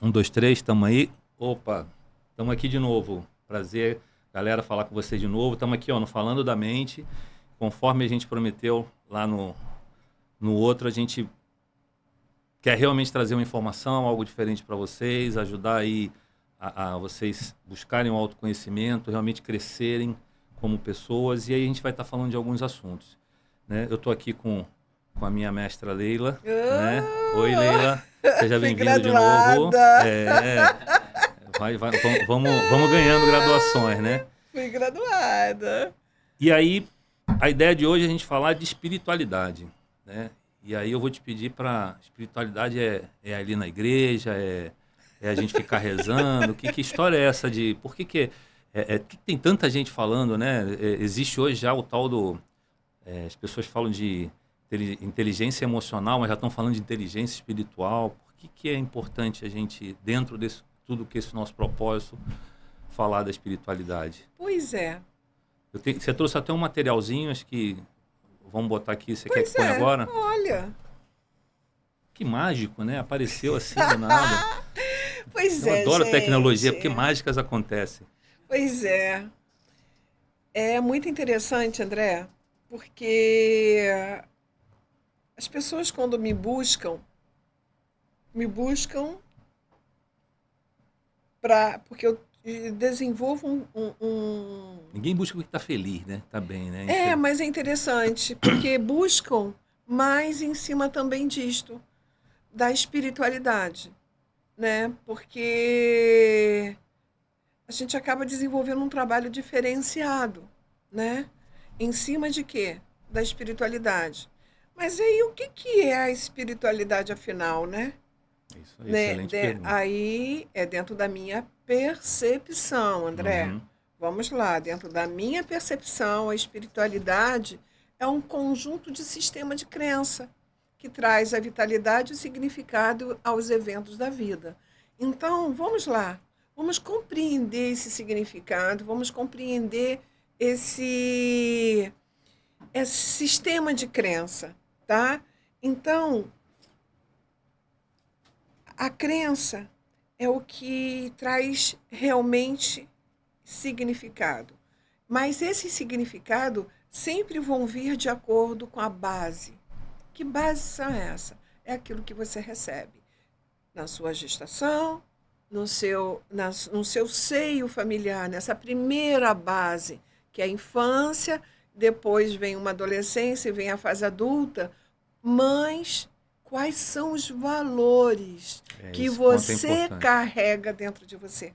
Um, dois, três, tamo aí. Opa, tamo aqui de novo. Prazer, galera, falar com vocês de novo. Tamo aqui, ó, no Falando da Mente. Conforme a gente prometeu lá no outro, a gente quer realmente trazer uma informação, algo diferente para vocês, ajudar aí a vocês buscarem o autoconhecimento, realmente crescerem como pessoas. E aí a gente vai estar falando de alguns assuntos, né? Eu tô aqui com a minha mestra Leila, né? Oi, Leila. Seja Fui bem-vindo de novo. graduada. Vamos ganhando graduações, né? Fui graduada. E aí, a ideia de hoje é a gente falar de espiritualidade, né? E aí eu vou te pedir para... Espiritualidade é ali na igreja, é a gente ficar rezando. Que história é essa de... Por que tem tanta gente falando, né? Existe hoje já o tal do... as pessoas falam de inteligência emocional, mas já estão falando de inteligência espiritual. Por que é importante a gente, dentro desse tudo que esse nosso propósito, falar da espiritualidade? Pois é. Você trouxe até um materialzinho, acho que vamos botar aqui. Você quer que Pois ponha é. agora? Olha. Que mágico, né? Apareceu assim do nada. Pois Eu é, adoro tecnologia, gente. porque mágicas acontecem. Pois é. É muito interessante, André, porque as pessoas quando me buscam porque eu desenvolvo Ninguém busca porque está feliz, né? Tá bem, né? mas é interessante, porque buscam mais em cima também disto, da espiritualidade, né? Porque a gente acaba desenvolvendo um trabalho diferenciado, né? Em cima de quê? Da espiritualidade. Mas aí o que que é a espiritualidade afinal, né? Isso aí, Né? excelente pergunta. Aí é dentro da minha percepção, André. Uhum. Vamos lá, dentro da minha percepção, a espiritualidade é um conjunto de sistema de crença que traz a vitalidade e o significado aos eventos da vida. Então, vamos lá, vamos compreender esse significado, vamos compreender esse, esse sistema de crença, tá? Então, a crença é o que traz realmente significado. Mas esse significado sempre vão vir de acordo com a base. Que bases são essas? É aquilo que você recebe na sua gestação, no seu seio familiar, nessa primeira base, que é a infância, depois vem uma adolescência e vem a fase adulta, mas quais são os valores que Esse ponto é você importante. carrega dentro de você?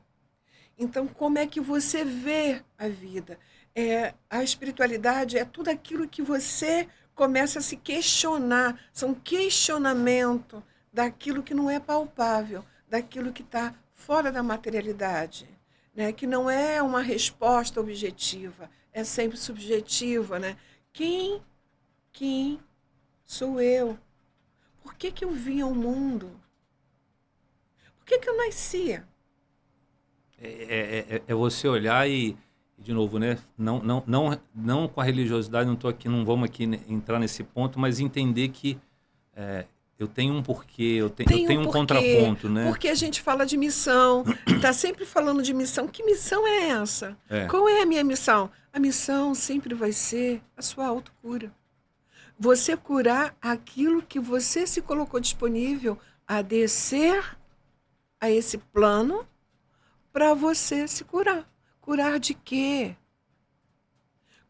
Então, como é que você vê a vida? A espiritualidade é tudo aquilo que você começa a se questionar. São questionamento daquilo que não é palpável, daquilo que está fora da materialidade, né? Que não é uma resposta objetiva, é sempre subjetiva, né? Quem sou eu? Por que que eu vim ao mundo? Por que que eu nascia? É você olhar de novo, né? Não com a religiosidade, não tô aqui, não vamos aqui entrar nesse ponto, mas entender que eu tenho um porquê, eu Tem um tenho um porquê, contraponto, né? porque a gente fala de missão, está sempre falando de missão. Que missão é essa? É, Qual é a minha missão? A missão sempre vai ser a sua autocura. Você curar aquilo que você se colocou disponível a descer a esse plano para você se curar. Curar de quê?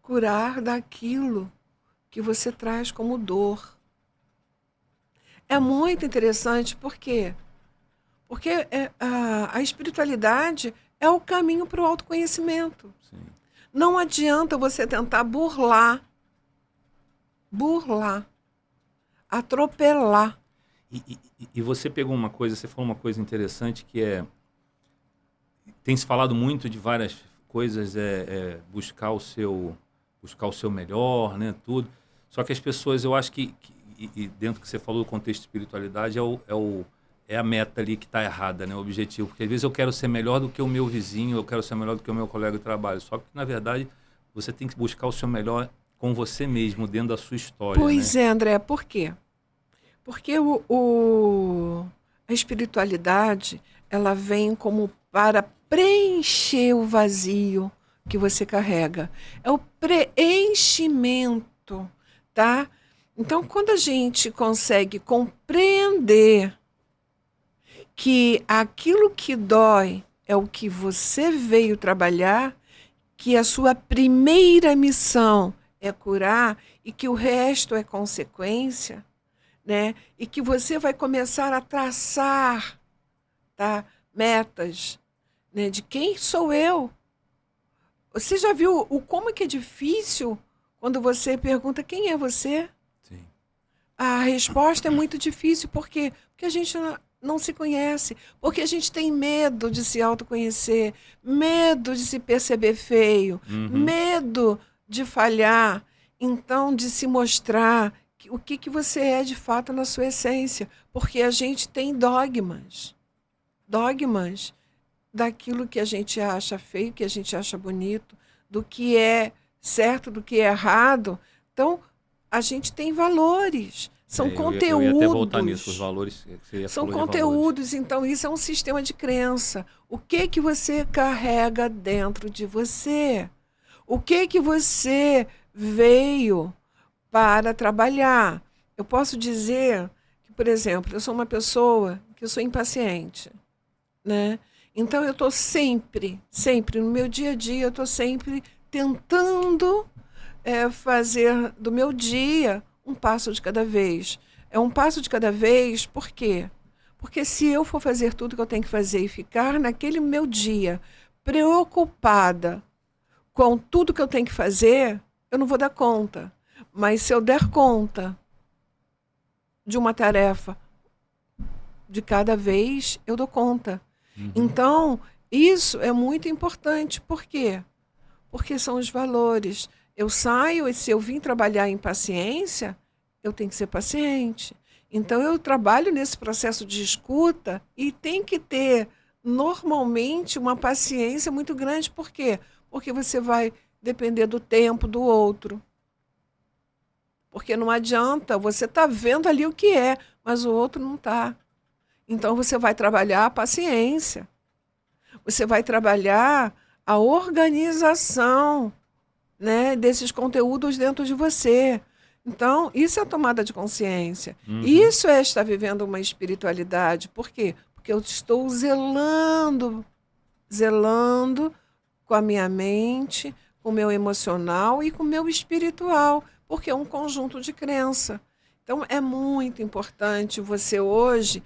Curar daquilo que você traz como dor. É muito interessante, por quê? Porque a espiritualidade é o caminho para o autoconhecimento. sim. Não adianta você tentar burlar, atropelar. E você pegou uma coisa, você falou uma coisa interessante que tem se falado muito de várias coisas, buscar o seu melhor, né, tudo. Só que as pessoas, eu acho e dentro do que você falou do contexto de espiritualidade, é a meta ali que está errada, né, o objetivo. Porque às vezes eu quero ser melhor do que o meu vizinho, eu quero ser melhor do que o meu colega de trabalho. Só que, na verdade, você tem que buscar o seu melhor com você mesmo, dentro da sua história, né? Pois é, André, por quê? Porque a espiritualidade, ela vem como para preencher o vazio que você carrega. É o preenchimento, tá? Então, quando a gente consegue compreender que aquilo que dói é o que você veio trabalhar, que a sua primeira missão é curar e que o resto é consequência, né? E que você vai começar a traçar, tá, metas, né, de quem sou eu. Você já viu como que é difícil quando você pergunta quem é você? Sim. A resposta é muito difícil. Por quê? Porque a gente não se conhece, porque a gente tem medo de se autoconhecer, medo de se perceber feio, medo de falhar, então de se mostrar o que você é de fato na sua essência, porque a gente tem dogmas daquilo que a gente acha feio, que a gente acha bonito, do que é certo, do que é errado. Então, a gente tem valores. São conteúdos. Eu ia até voltar nisso, os valores. São conteúdos, então isso é um sistema de crença. O que você carrega dentro de você? O que você veio para trabalhar? Eu posso dizer que, por exemplo, eu sou uma pessoa que eu sou impaciente, né? Então eu estou sempre, no meu dia a dia, eu estou sempre tentando fazer do meu dia um passo de cada vez. É um passo de cada vez, por quê? Porque se eu for fazer tudo que eu tenho que fazer e ficar naquele meu dia preocupada com tudo que eu tenho que fazer, eu não vou dar conta. Mas se eu der conta de uma tarefa de cada vez, eu dou conta. Então, isso é muito importante. Por quê? Porque são os valores. Eu saio e se eu vim trabalhar em paciência, eu tenho que ser paciente. Então, eu trabalho nesse processo de escuta e tem que ter, normalmente, uma paciência muito grande. Por quê? Porque você vai depender do tempo do outro. Porque não adianta, você está vendo ali o que é, mas o outro não está. Então, você vai trabalhar a paciência. Você vai trabalhar a organização, né, desses conteúdos dentro de você. Então, isso é a tomada de consciência. Isso é estar vivendo uma espiritualidade. Por quê? Porque eu estou zelando com a minha mente, com o meu emocional e com o meu espiritual, porque é um conjunto de crença. Então, é muito importante você hoje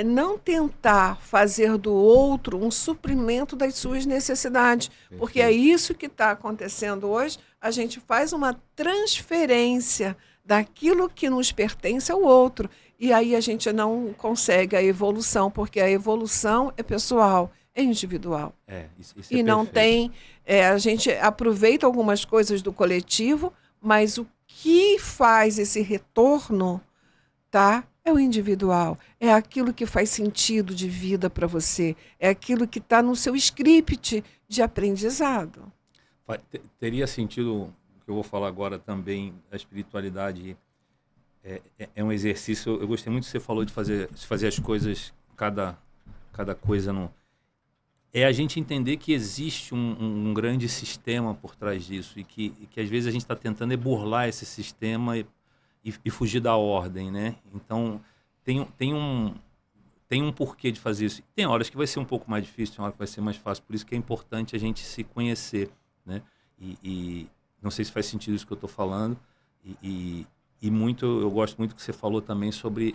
não tentar fazer do outro um suprimento das suas necessidades, porque é isso que está acontecendo hoje. A gente faz uma transferência daquilo que nos pertence ao outro, e aí a gente não consegue a evolução, porque a evolução é pessoal, é individual. Isso e não tem... a gente aproveita algumas coisas do coletivo, mas o que faz esse retorno, tá? É o individual, é aquilo que faz sentido de vida para você, é aquilo que está no seu script de aprendizado. Teria sentido, o que eu vou falar agora também, a espiritualidade é um exercício. Eu gostei muito que você falou de fazer as coisas, cada coisa no... É a gente entender que existe um grande sistema por trás disso e que às vezes a gente está tentando burlar esse sistema e fugir da ordem, né? Então, tem um porquê de fazer isso. Tem horas que vai ser um pouco mais difícil, tem horas que vai ser mais fácil. Por isso que é importante a gente se conhecer, né? E não sei se faz sentido isso que eu estou falando. Eu gosto muito que você falou também sobre...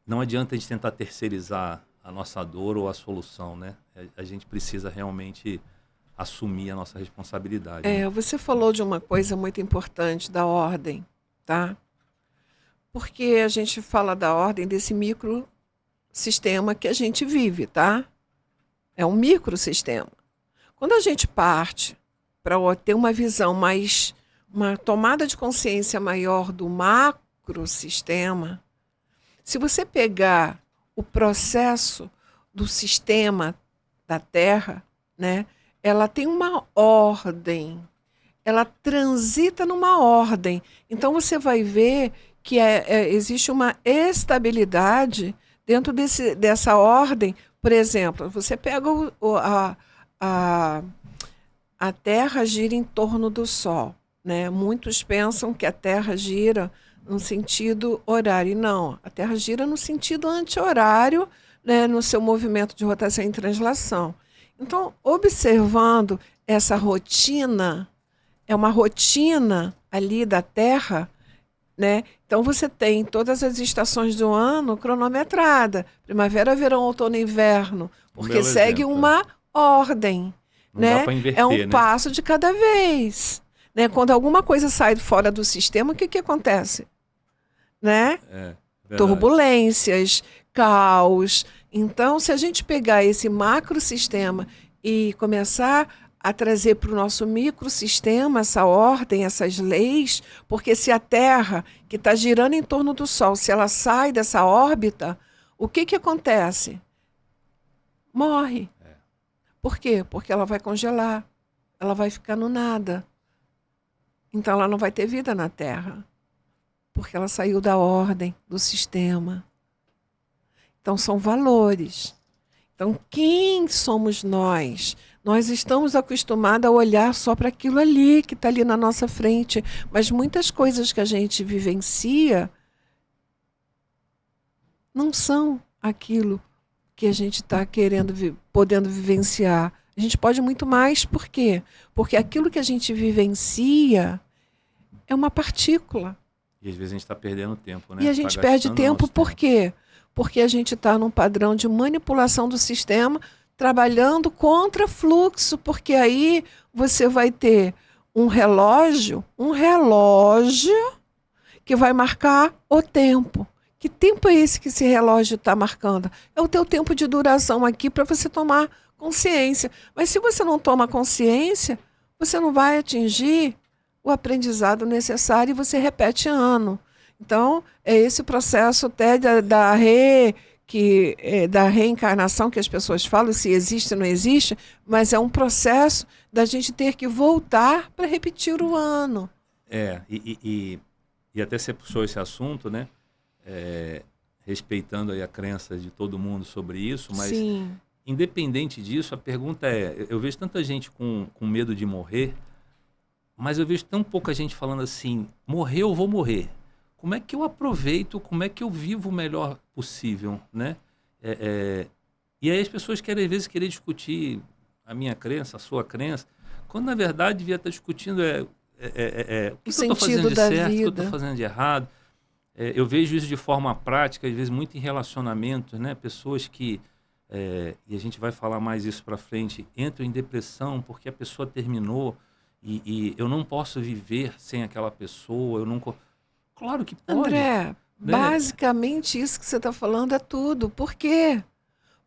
Não adianta a gente tentar terceirizar a nossa dor ou a solução, né? A gente precisa realmente assumir a nossa responsabilidade. Né? Você falou de uma coisa muito importante, da ordem, tá? Porque a gente fala da ordem desse microsistema que a gente vive, tá? É um microsistema. Quando a gente parte para ter uma visão mais, uma tomada de consciência maior do macrosistema, se você pegar o processo do sistema da Terra, né, ela tem uma ordem, ela transita numa ordem. Então você vai ver que existe uma estabilidade dentro dessa ordem, Por exemplo, você pega a, a Terra gira em torno do Sol, né? Muitos pensam que a Terra gira no sentido horário. E não, a Terra gira no sentido anti-horário, né? No seu movimento de rotação e translação. Então, observando essa rotina, é uma rotina ali da Terra, né? Então você tem todas as estações do ano cronometrada, primavera, verão, outono e inverno, porque belo segue exemplo. uma ordem, Não dá né? para inverter, É um né? passo de cada vez, né? Quando alguma coisa sai fora do sistema, o que que acontece, né? É, verdade. Turbulências, caos. Então, se a gente pegar esse macrosistema e começar a trazer para o nosso microsistema essa ordem, essas leis, porque se a Terra, que está girando em torno do Sol, se ela sai dessa órbita, o que que acontece? Morre. Por quê? Porque ela vai congelar, ela vai ficar no nada. Então ela não vai ter vida na Terra, porque ela saiu da ordem, do sistema. Então são valores. Então quem somos nós? Nós estamos acostumados a olhar só para aquilo ali, que está ali na nossa frente. Mas muitas coisas que a gente vivencia não são aquilo que a gente está querendo, podendo vivenciar. A gente pode muito mais, por quê? Porque aquilo que a gente vivencia é uma partícula. E às vezes a gente está perdendo tempo, né? E a gente perde tempo por tempo. quê? Porque a gente está num padrão de manipulação do sistema, trabalhando contra fluxo, porque aí você vai ter um relógio que vai marcar o tempo. Que tempo é esse que esse relógio está marcando? É o teu tempo de duração aqui para você tomar consciência. Mas se você não toma consciência, você não vai atingir o aprendizado necessário e você repete ano. Então, é esse processo até da reencarnação que as pessoas falam, se existe ou não existe, mas é um processo da gente ter que voltar para repetir o ano. E até você puxou esse assunto, né? Respeitando aí a crença de todo mundo sobre isso, mas Sim. Independente disso, a pergunta é, eu vejo tanta gente com medo de morrer, mas eu vejo tão pouca gente falando assim, morrer eu vou morrer. Como é que eu aproveito, como é que eu vivo o melhor possível, né? E aí as pessoas querem, às vezes, querer discutir a minha crença, a sua crença, quando na verdade devia estar discutindo o que eu estou fazendo de certo, o que eu estou fazendo de errado. Eu vejo isso de forma prática, às vezes muito em relacionamentos, né? Pessoas que, e a gente vai falar mais isso para frente, entram em depressão porque a pessoa terminou e eu não posso viver sem aquela pessoa, eu não... Claro que pode. André, né? basicamente isso que você está falando é tudo. Por quê?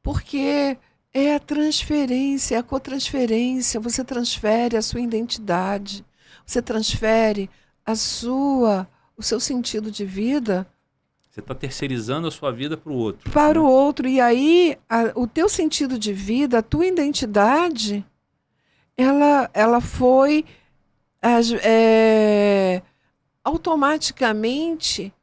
Porque é a transferência, é a cotransferência. Você transfere a sua identidade, você transfere o seu sentido de vida. Você está terceirizando a sua vida para o outro. Para o outro. E aí, o teu sentido de vida, a tua identidade, ela foi automaticamente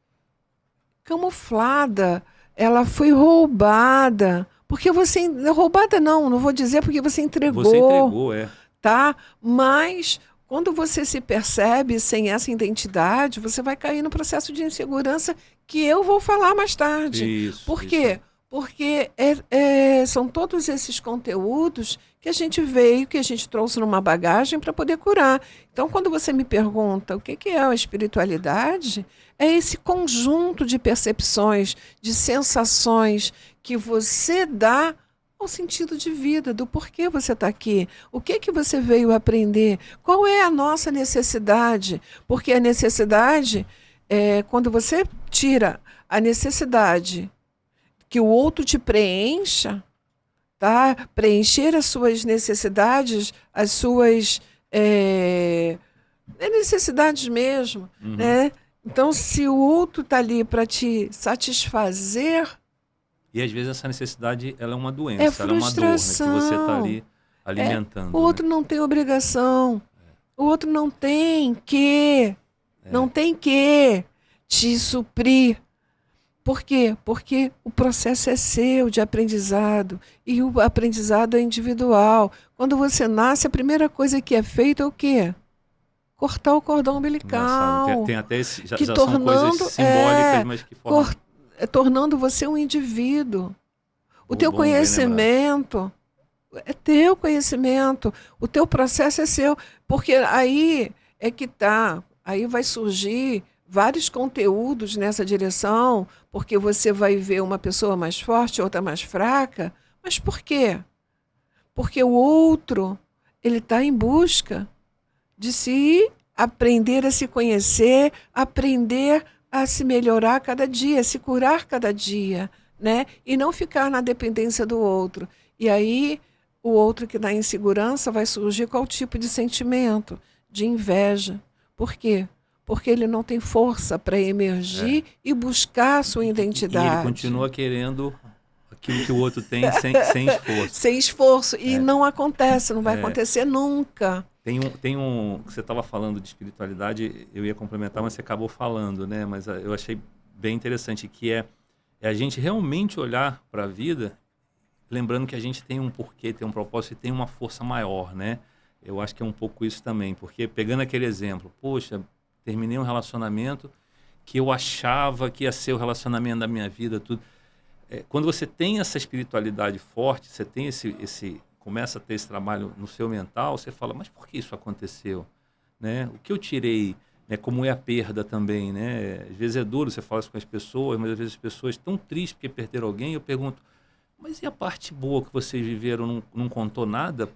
camuflada, ela foi roubada. Porque você... Roubada não vou dizer porque você entregou. Você entregou, tá? Mas quando você se percebe sem essa identidade, você vai cair no processo de insegurança que eu vou falar mais tarde. Isso, Por quê? Porque são todos esses conteúdos que a gente veio, que a gente trouxe numa bagagem para poder curar. Então, quando você me pergunta o que é a espiritualidade, é esse conjunto de percepções, de sensações que você dá ao sentido de vida, do porquê você está aqui, o que você veio aprender, qual é a nossa necessidade, porque a necessidade, quando você tira a necessidade que o outro te preencha, tá? Preencher as suas necessidades, as suas necessidades mesmo, né? Então, se o outro está ali para te satisfazer... E às vezes essa necessidade ela é uma doença, ela é uma dor, né, que você está ali alimentando. O outro não tem obrigação, o outro não tem que te suprir. Por quê? Porque o processo é seu de aprendizado e o aprendizado é individual. Quando você nasce, a primeira coisa que é feita é o quê? Cortar o cordão Engraçado. Tem, umbilical, tem até esse, já, que já são coisas simbólicas, mas que formam. tornando você um indivíduo. O teu Bom, bem lembrado. conhecimento é teu conhecimento, o teu processo é seu, porque aí é que tá, aí vai surgir vários conteúdos nessa direção, porque você vai ver uma pessoa mais forte, outra mais fraca, mas por quê? Porque o outro, ele está em busca de se aprender a se conhecer, aprender a se melhorar cada dia, se curar cada dia, né? E não ficar na dependência do outro. E aí o outro que está em insegurança vai surgir qual tipo de sentimento? De inveja. Por quê? Porque ele não tem força para emergir e buscar a sua E identidade. ele continua querendo aquilo que o outro tem sem esforço. Sem esforço. E É. não acontece, não vai acontecer nunca. Tem um que você estava falando de espiritualidade, eu ia complementar, mas você acabou falando, né? Mas eu achei bem interessante, que é a gente realmente olhar para a vida, lembrando que a gente tem um porquê, tem um propósito e tem uma força maior, né? Eu acho que é um pouco isso também, porque pegando aquele exemplo, poxa, terminei um relacionamento que eu achava que ia ser o relacionamento da minha vida, tudo. Quando você tem essa espiritualidade forte, você tem começa a ter esse trabalho no seu mental, você fala, mas por que isso aconteceu? Né? O que eu tirei, né? Como é a perda também, né? Às vezes é duro, você fala isso com as pessoas, mas às vezes as pessoas estão tristes porque perderam alguém, eu pergunto, mas e a parte boa que vocês viveram, não contou nada?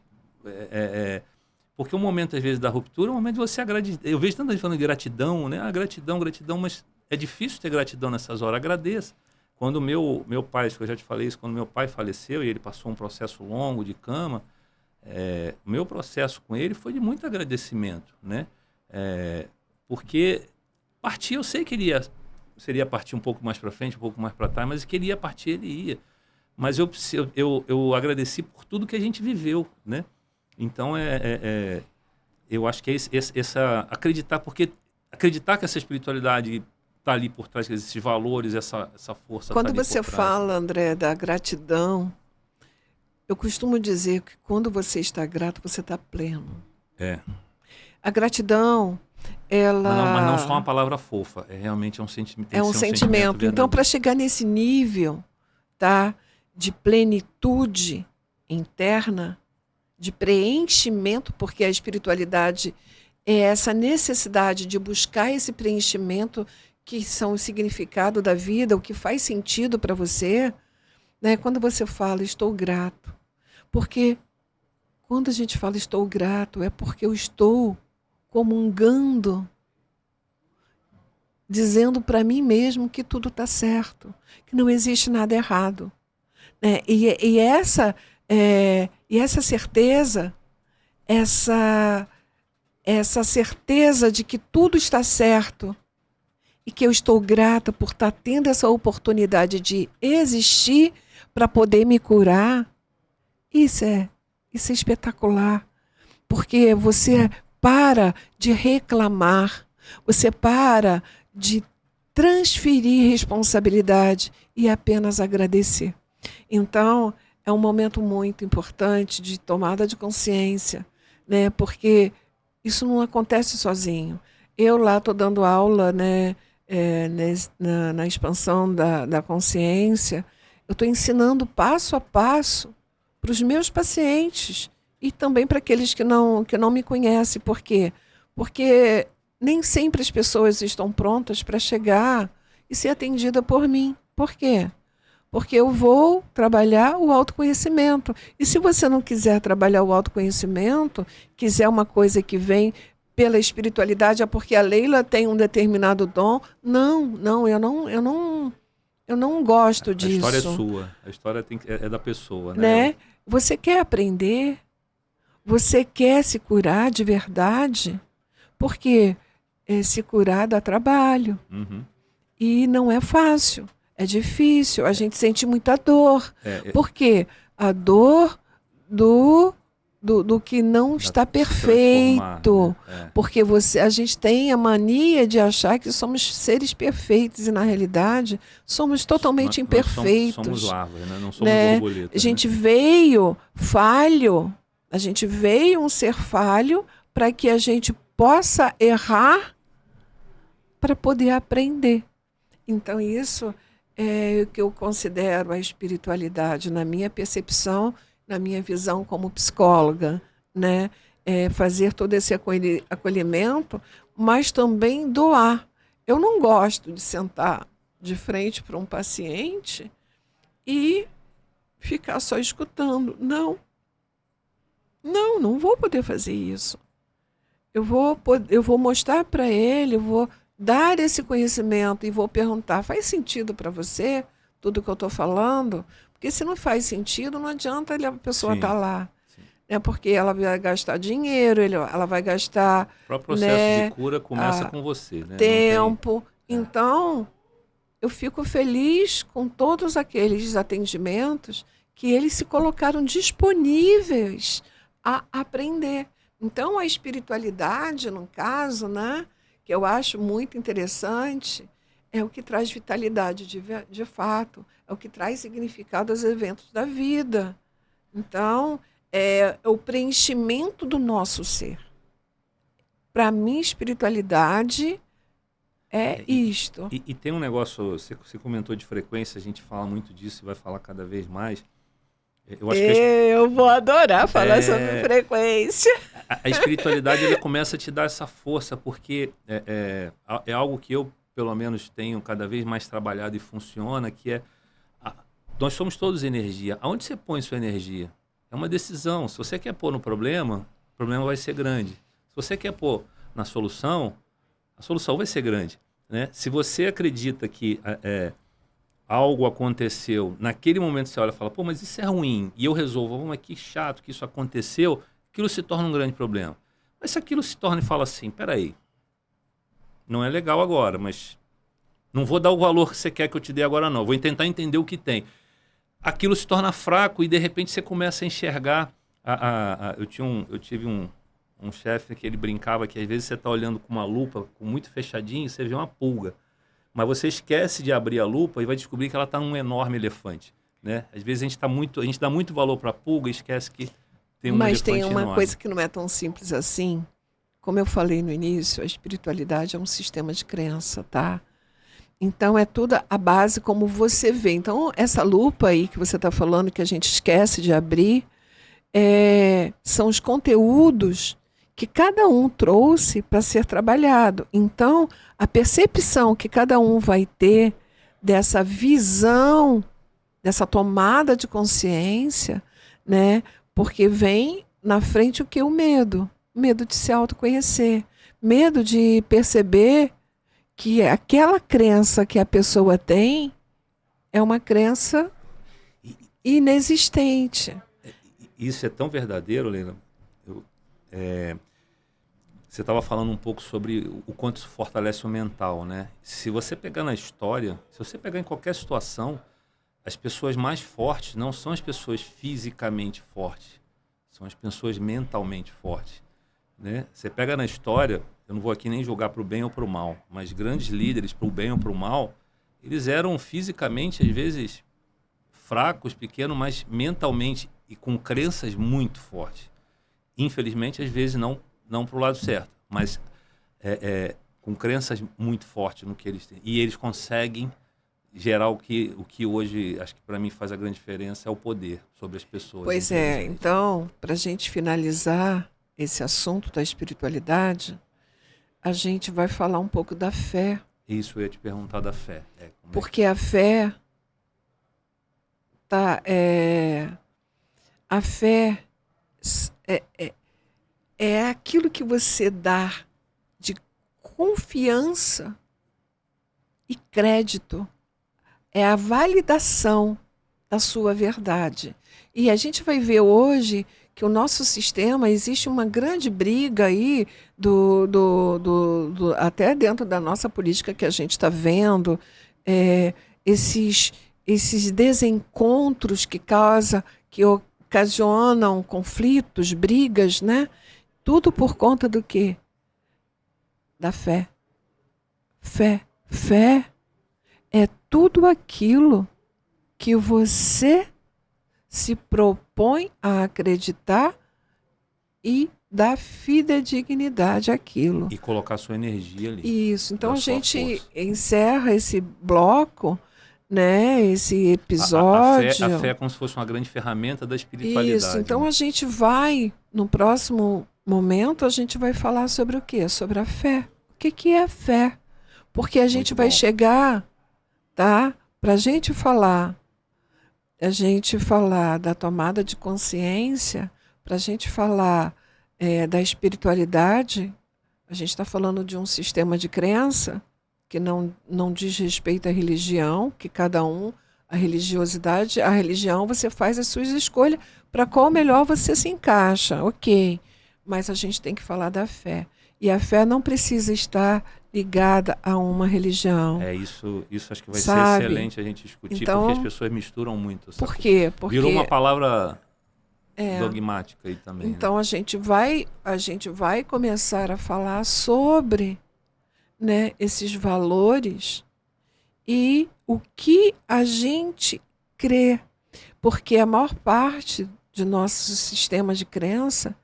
Porque o momento, às vezes, da ruptura é um momento de você agradecer. Eu vejo tanta gente falando de gratidão, né? Gratidão, gratidão, mas é difícil ter gratidão nessas horas. Agradeça. Quando meu pai, acho que eu já te falei isso, quando meu pai faleceu e ele passou um processo longo de cama, o meu processo com ele foi de muito agradecimento, né? Porque partir, eu sei que seria partir um pouco mais para frente, um pouco mais para trás, mas que ele ia partir, ele ia. Mas eu agradeci por tudo que a gente viveu, né? Então, eu acho que é essa acreditar, porque acreditar que essa espiritualidade está ali por trás, esses valores, essa força Quando tá ali você por trás. fala, André, da gratidão, eu costumo dizer que quando você está grato, você está pleno. A gratidão, ela... Mas não só uma palavra fofa, realmente um sentimento. É um sentimento. Então, para chegar nesse nível, tá, de plenitude interna, de preenchimento, porque a espiritualidade é essa necessidade de buscar esse preenchimento, que são o significado da vida, o que faz sentido para você, né? Quando você fala, estou grato. Porque quando a gente fala estou grato, é porque eu estou comungando, dizendo para mim mesmo que tudo está certo, que não existe nada errado. Né? E essa certeza, essa certeza de que tudo está certo e que eu estou grata por estar tendo essa oportunidade de existir para poder me curar, isso é espetacular. Porque você para de reclamar, você para de transferir responsabilidade e apenas agradecer. Então, é um momento muito importante de tomada de consciência, né? Porque isso não acontece sozinho. Eu lá estou dando aula, né, na expansão da consciência, eu estou ensinando passo a passo para os meus pacientes e também para aqueles que não me conhecem. Por quê? Porque nem sempre as pessoas estão prontas para chegar e ser atendida por mim. Por quê? Porque eu vou trabalhar o autoconhecimento. E se você não quiser trabalhar o autoconhecimento, quiser uma coisa que vem pela espiritualidade, é porque a Leila tem um determinado dom. Não, eu não gosto disso. A história é sua, a história é da pessoa, né? Você quer aprender? Você quer se curar de verdade? Porque se curar dá trabalho. Uhum. E não é fácil. É difícil, a gente sente muita dor. Por quê? A dor do do que não está se transformar, perfeito. né? Porque a gente tem a mania de achar que somos seres perfeitos e, na realidade, somos totalmente Nós somos imperfeitos. larvas, né? Não somos Né? A borboletas, né? gente veio falho, a gente veio um ser falho para que a gente possa errar para poder aprender. Então, isso é o que eu considero a espiritualidade, na minha percepção, na minha visão como psicóloga, né? Fazer todo esse acolhimento, mas também doar. Eu não gosto de sentar de frente para um paciente e ficar só escutando. Não vou poder fazer isso. Eu vou mostrar para ele, eu vou dar esse conhecimento e vou perguntar: faz sentido para você tudo que eu estou falando? Porque se não faz sentido, não adianta a pessoa Sim, estar lá. sim. Porque ela vai gastar dinheiro, ela vai gastar, O próprio processo de né, cura começa com você, né? Não tem. tempo. Então, eu fico feliz com todos aqueles atendimentos que eles se colocaram disponíveis a aprender. Então, a espiritualidade, no caso, né, que eu acho muito interessante, é o que traz vitalidade de fato, é o que traz significado aos eventos da vida. Então, é o preenchimento do nosso ser. Para mim, espiritualidade é isto. E tem um negócio, você comentou de frequência, a gente fala muito disso e vai falar cada vez mais. Eu acho que Eu vou adorar falar sobre frequência. a espiritualidade ela começa a te dar essa força, porque é algo que eu, pelo menos, tenho cada vez mais trabalhado e funciona, que nós somos todos energia. Aonde você põe sua energia? É uma decisão. Se você quer pôr no problema, o problema vai ser grande. Se você quer pôr na solução, a solução vai ser grande, né? Se você acredita que algo aconteceu, naquele momento você olha e fala: pô, mas isso é ruim, e eu resolvo, mas que chato que isso aconteceu, aquilo se torna um grande problema. Mas se aquilo se torna e fala assim: peraí, não é legal agora, mas não vou dar o valor que você quer que eu te dê agora não, vou tentar entender o que tem. Aquilo se torna fraco e de repente você começa a enxergar. Eu tive um chefe que ele brincava que às vezes você está olhando com uma lupa, com muito fechadinho, e você vê uma pulga. Mas você esquece de abrir a lupa e vai descobrir que ela está num enorme elefante, né? Às vezes a gente dá muito valor para a pulga e esquece que tem um Mas elefante tem uma enorme. coisa que não é tão simples assim. Como eu falei no início, a espiritualidade é um sistema de crença, tá? Então, é tudo a base como você vê. Então, essa lupa aí que você está falando, que a gente esquece de abrir, são os conteúdos que cada um trouxe para ser trabalhado. Então, a percepção que cada um vai ter dessa visão, dessa tomada de consciência, né? Porque vem na frente o que? O medo. Medo de se autoconhecer. Medo de perceber que aquela crença que a pessoa tem é uma crença inexistente. Isso é tão verdadeiro, Leila. Você estava falando um pouco sobre o quanto isso fortalece o mental, né? Se você pegar na história, se você pegar em qualquer situação, as pessoas mais fortes não são as pessoas fisicamente fortes, são as pessoas mentalmente fortes, né? Você pega na história, eu não vou aqui nem julgar para o bem ou para o mal, mas grandes líderes, para o bem ou para o mal, eles eram fisicamente, às vezes, fracos, pequenos, mas mentalmente e com crenças muito fortes. Infelizmente, às vezes, não para o lado certo, mas com crenças muito fortes no que eles têm. E eles conseguem gerar o que hoje, acho que para mim faz a grande diferença, é o poder sobre as pessoas. Pois é, então, para a gente finalizar esse assunto da espiritualidade, a gente vai falar um pouco da fé. Isso, eu ia te perguntar da fé. Porque a fé a fé é aquilo que você dá de confiança e crédito. É a validação da sua verdade. E a gente vai ver hoje que o nosso sistema, existe uma grande briga aí, até dentro da nossa política que a gente está vendo, esses desencontros que ocasionam conflitos, brigas, né? Tudo por conta do quê? Da fé. Fé. Fé é tudo aquilo que você se propõe a acreditar e dar fidedignidade àquilo. E colocar sua energia ali. Isso. Então da a sua gente força. encerra esse bloco, né? Esse A episódio. fé é como se fosse uma grande ferramenta da espiritualidade. Isso. Então né? a gente vai, no próximo momento, a gente vai falar sobre o quê? Sobre a fé. O que que é a fé? Porque a gente Muito vai bom. chegar, tá? Para a gente falar da tomada de consciência, para a gente falar da espiritualidade, a gente está falando de um sistema de crença que não diz respeito à religião, que cada um, a religiosidade, a religião, você faz as suas escolhas para qual melhor você se encaixa, ok. Mas a gente tem que falar da fé. E a fé não precisa estar ligada a uma religião. Isso acho que vai Sabe? ser excelente a gente discutir, Então, porque as pessoas misturam muito. Por quê? Porque Virou uma palavra dogmática aí também. então a gente vai começar a falar sobre, né, esses valores e o que a gente crê, porque a maior parte de nosso sistema de crença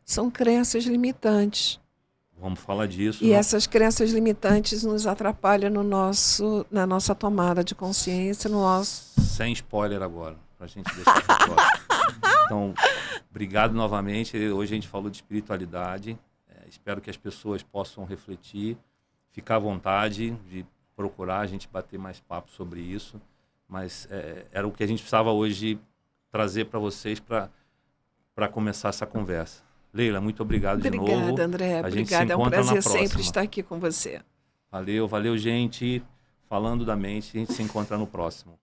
são crenças limitantes. Vamos falar disso. E essas crenças limitantes nos atrapalham na nossa tomada de consciência, no nosso... Sem spoiler agora, pra gente deixar pro próximo. Então, obrigado novamente. Hoje a gente falou de espiritualidade. Espero que as pessoas possam refletir, ficar à vontade de procurar a gente bater mais papo sobre isso. Mas era o que a gente precisava hoje trazer para vocês para começar essa conversa. Leila, muito obrigado de novo. Obrigada, André. Obrigada. É um prazer sempre estar aqui com você. Valeu, gente. Falando da mente, a gente se encontra no próximo.